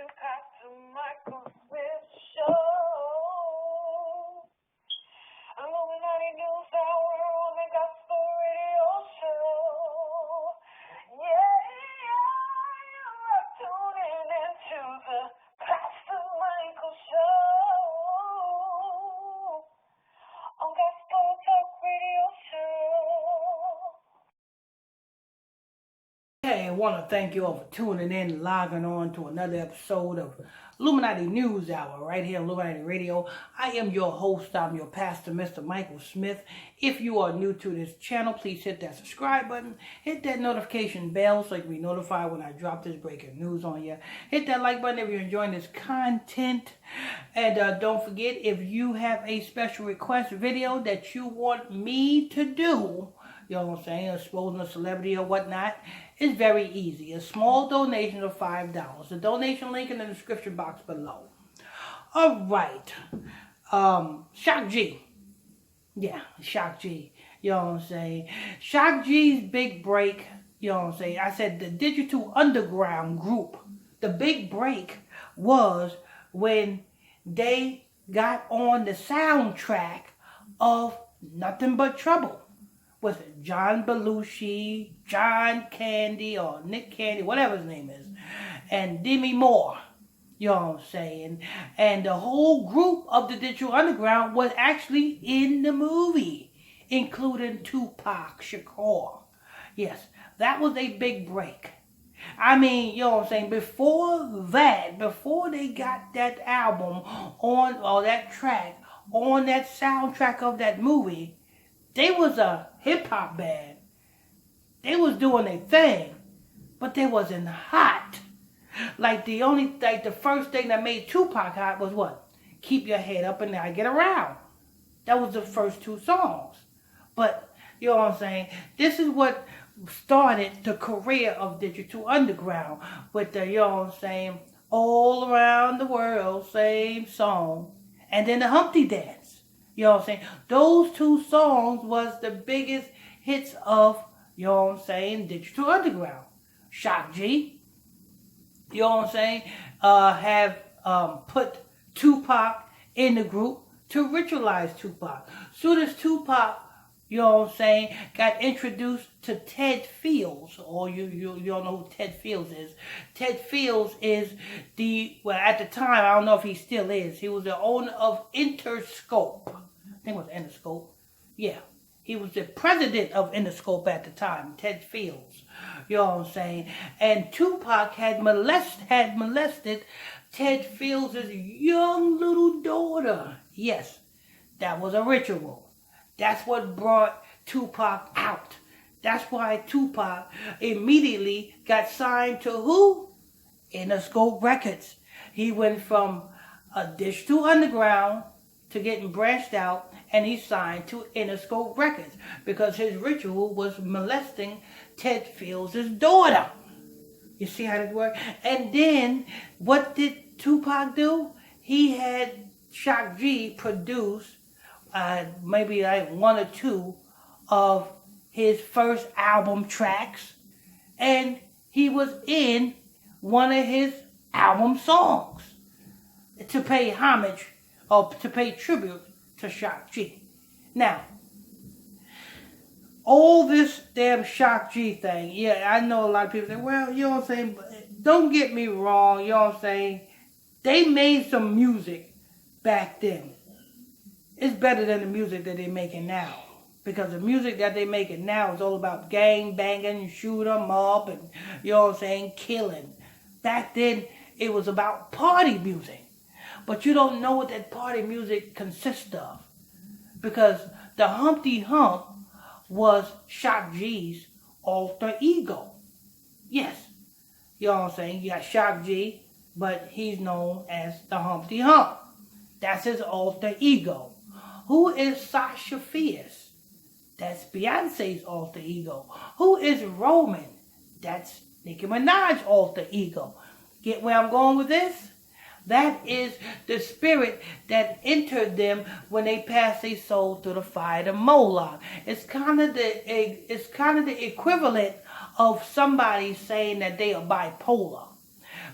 Pastor Michael Smith Show. Illuminati News Hour on the Gospel Radio Show. You're tuning into the Pastor Michael Show on Gospel Talk Radio Show. Hey, I want to thank you all for tuning in and logging on to another episode of Illuminati News Hour right here on Illuminati Radio. I am your host. I'm your pastor, Mr. Michael Smith. If you are new to this channel, please hit that subscribe button. Hit that notification bell so you can be notified when I drop this breaking news on you. Hit that like button if you're enjoying this content. And don't forget, if you have a special request video that you want me to do, you know what I'm saying, exposing a celebrity or whatnot, it's very easy. A small donation of $5. The donation link in the description box below. All right. Shock G. Yeah, Shock G. You know what I'm saying? Shock G's big break, you know what I'm saying? I said the Digital Underground group, the big break was when they got on the soundtrack of Nothing But Trouble. With John Belushi, John Candy, or Nick Candy, whatever his name is, and Demi Moore, you know what I'm saying? And the whole group of the Digital Underground was actually in the movie, including Tupac Shakur. Yes, that was a big break. I mean, you know what I'm saying, before they got that album on, or that track, on that soundtrack of that movie, they was a hip-hop band. They was doing their thing, but they wasn't hot. Like the first thing that made Tupac hot was what? Keep Your Head Up and Now Get Around. That was the first two songs. But, you know what I'm saying, this is what started the career of Digital Underground with the, you know what I'm saying, All Around the World, same song, and then the Humpty Dance. You know what I'm saying? Those two songs was the biggest hits of, you know what I'm saying, Digital Underground. Shock G, you know what I'm saying, have put Tupac in the group to ritualize Tupac. Soon as Tupac, you know what I'm saying, got introduced to Ted Fields, or you don't know who Ted Fields is. Ted Fields is at the time, I don't know if he still is, he was the owner of Interscope. I think it was Interscope. Yeah. He was the president of Interscope at the time, Ted Fields. You know what I'm saying? And Tupac had molested Ted Fields' young little daughter. Yes, that was a ritual. That's what brought Tupac out. That's why Tupac immediately got signed to who? Interscope Records. He went from a Digital Underground to getting branched out, and he signed to Interscope Records because his ritual was molesting Ted Fields' daughter. You see how that worked? And then, what did Tupac do? He had Shock G produce maybe like one or two of his first album tracks, and he was in one of his album songs to pay homage or to pay tribute to Shock G. Now, all this damn Shock G thing, yeah, I know a lot of people say, well, you know what I'm saying, don't get me wrong, you know what I'm saying, they made some music back then. It's better than the music that they're making now. Because the music that they're making now is all about gang banging, shoot 'em up, and, you know what I'm saying, killing. Back then, it was about party music. But you don't know what that party music consists of. Because the Humpty Hump was Shock G's alter ego. Yes. You know what I'm saying? You got Shock G, but he's known as the Humpty Hump. That's his alter ego. Who is Sasha Fierce? That's Beyonce's alter ego. Who is Roman? That's Nicki Minaj's alter ego. Get where I'm going with this? That is the spirit that entered them when they passed their soul through the fire to Moloch. It's kind of the equivalent of somebody saying that they are bipolar.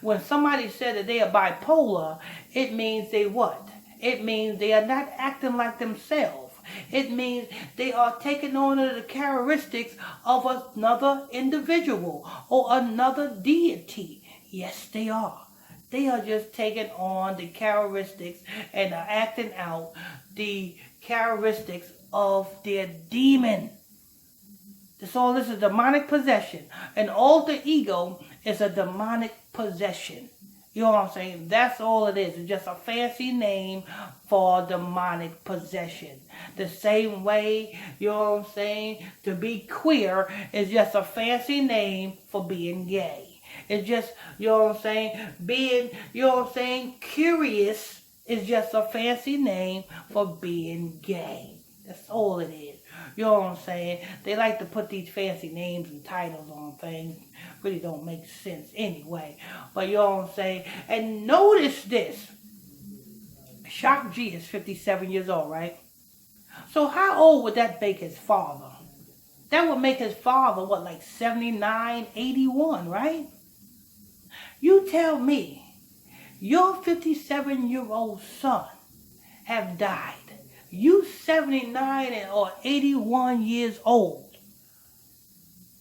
when somebody said that they are bipolar, it means they what? It means they are not acting like themselves. It means they are taking on the characteristics of another individual or another deity. Yes, they are. They are just taking on the characteristics and are acting out the characteristics of their demon. That's all. This is demonic possession. An alter ego is a demonic possession. You know what I'm saying? That's all it is. It's just a fancy name for demonic possession. The same way, you know what I'm saying, to be queer is just a fancy name for being gay. It's just, you know what I'm saying, being, you know what I'm saying, curious is just a fancy name for being gay. That's all it is. You know what I'm saying? They like to put these fancy names and titles on things. Really don't make sense anyway. But you know what I'm saying? And notice this. Shock G is 57 years old, right? So how old would that make his father? That would make his father, what, like 79, 81, right? You tell me, your 57-year-old son have died. You 79 or 81 years old.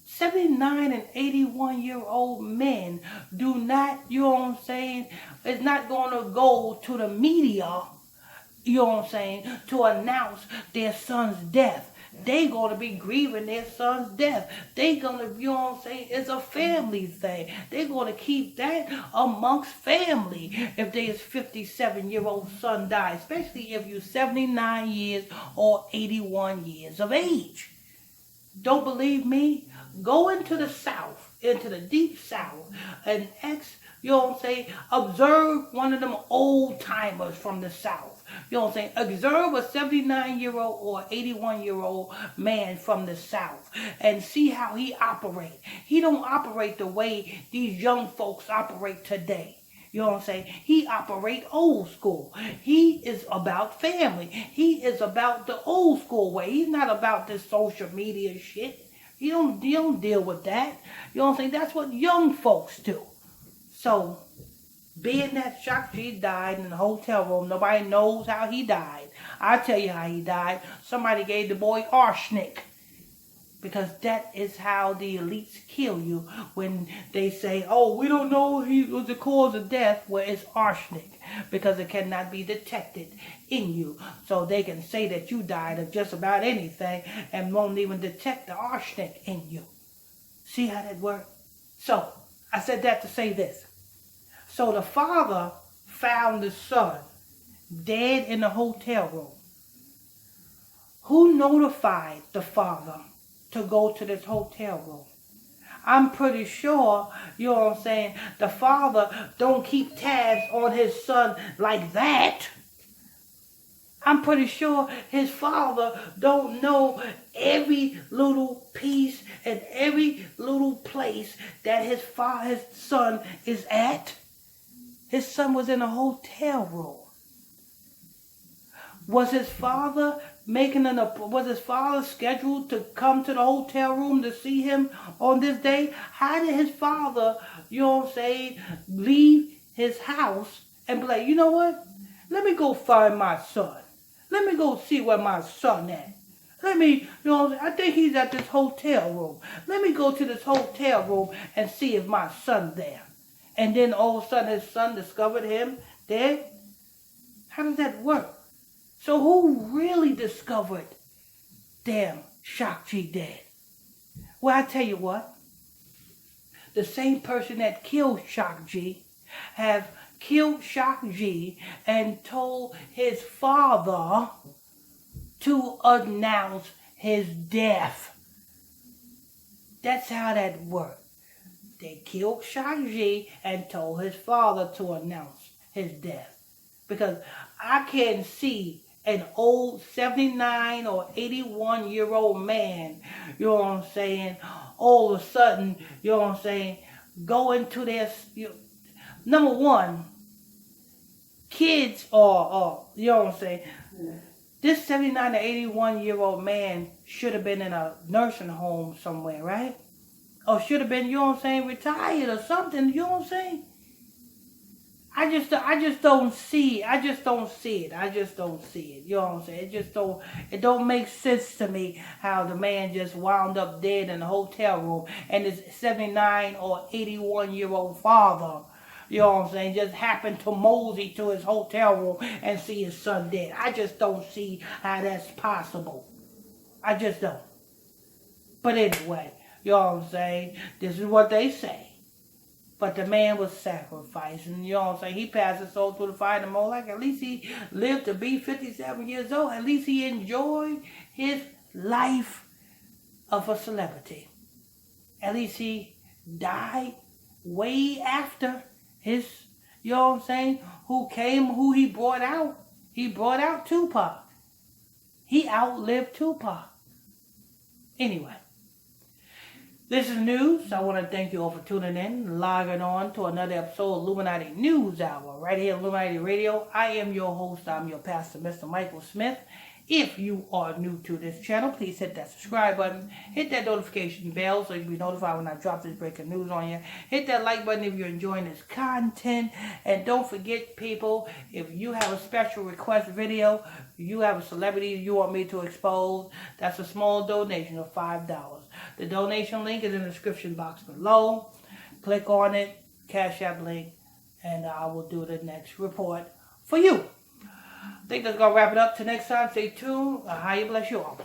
79 and 81-year-old men do not, you know what I'm saying, is not going to go to the media, you know what I'm saying, to announce their son's death. They going to be grieving their son's death. They going to, you know what I'm saying, it's a family thing. They're going to keep that amongst family if their 57-year-old son dies, especially if you're 79 years or 81 years of age. Don't believe me? Go into the South, into the deep South, and you know what I'm saying, observe one of them old timers from the South. You know what I'm saying? Observe a 79-year-old or 81-year-old man from the South and see how he operates. He don't operate the way these young folks operate today. You know what I'm saying? He operate old school. He is about family. He is about the old school way. He's not about this social media shit. You don't deal with that. You know what I'm saying? That's what young folks do. So, being that Shock G died in the hotel room, nobody knows how he died. I'll tell you how he died. Somebody gave the boy arsenic. Because that is how the elites kill you when they say, oh, we don't know he was the cause of death. Well, it's arsenic because it cannot be detected in you. So they can say that you died of just about anything and won't even detect the arsenic in you. See how that works? So I said that to say this. So the father found the son dead in the hotel room. Who notified the father to go to this hotel room? I'm pretty sure, you know what I'm saying, the father don't keep tabs on his son like that. I'm pretty sure his father don't know every little piece and every little place that his son is at. His son was in a hotel room. Was his father scheduled to come to the hotel room to see him on this day? How did his father, you know what I'm saying, leave his house and be like, you know what? Let me go find my son. Let me go see where my son at. Let me, you know, I think he's at this hotel room. Let me go to this hotel room and see if my son's there. And then all of a sudden his son discovered him dead? How does that work? So who really discovered damn Shock G dead? Well, I tell you what. The same person that killed Shock G have killed Shock G and told his father to announce his death. That's how that worked. They killed Shock G and told his father to announce his death. Because I can't see an old 79 or 81-year-old man, you know what I'm saying, all of a sudden, you know what I'm saying, go into their, number one, kids are, you know what I'm saying, this 79 to 81-year-old man should have been in a nursing home somewhere, right? Or should have been, you know what I'm saying, retired or something, you know what I'm saying? I just don't see. I just don't see it. I just don't see it. You know what I'm saying? It don't make sense to me how the man just wound up dead in a hotel room and his 79 or 81-year old father, you know what I'm saying, just happened to mosey to his hotel room and see his son dead. I just don't see how that's possible. I just don't. But anyway, you know what I'm saying? This is what they say. But the man was sacrificed, and you know what I'm saying? He passed his soul through the fire and more like at least he lived to be 57 years old. At least he enjoyed his life of a celebrity. At least he died way after his, you know what I'm saying, who he brought out. He brought out Tupac. He outlived Tupac. Anyway. This is news. I want to thank you all for tuning in, logging on to another episode of Illuminati News Hour, right here on Illuminati Radio. I am your host. I'm your pastor, Mr. Michael Smith. If you are new to this channel, please hit that subscribe button. Hit that notification bell so you'll be notified when I drop this breaking news on you. Hit that like button if you're enjoying this content. And don't forget, people, if you have a special request video, you have a celebrity you want me to expose, that's a small donation of $5. The donation link is in the description box below. Click on it, Cash App link, and I will do the next report for you. I think that's going to wrap it up. Till next time, stay tuned. How bless you all.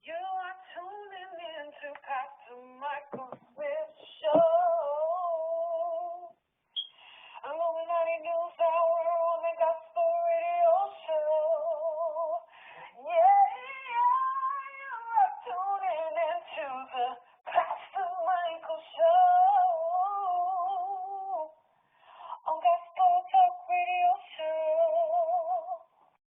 You are tuning in to Pastor Michael Smith Show. Illuminati News Hour on the Gospel Radio Show. Yeah, you are tuning into the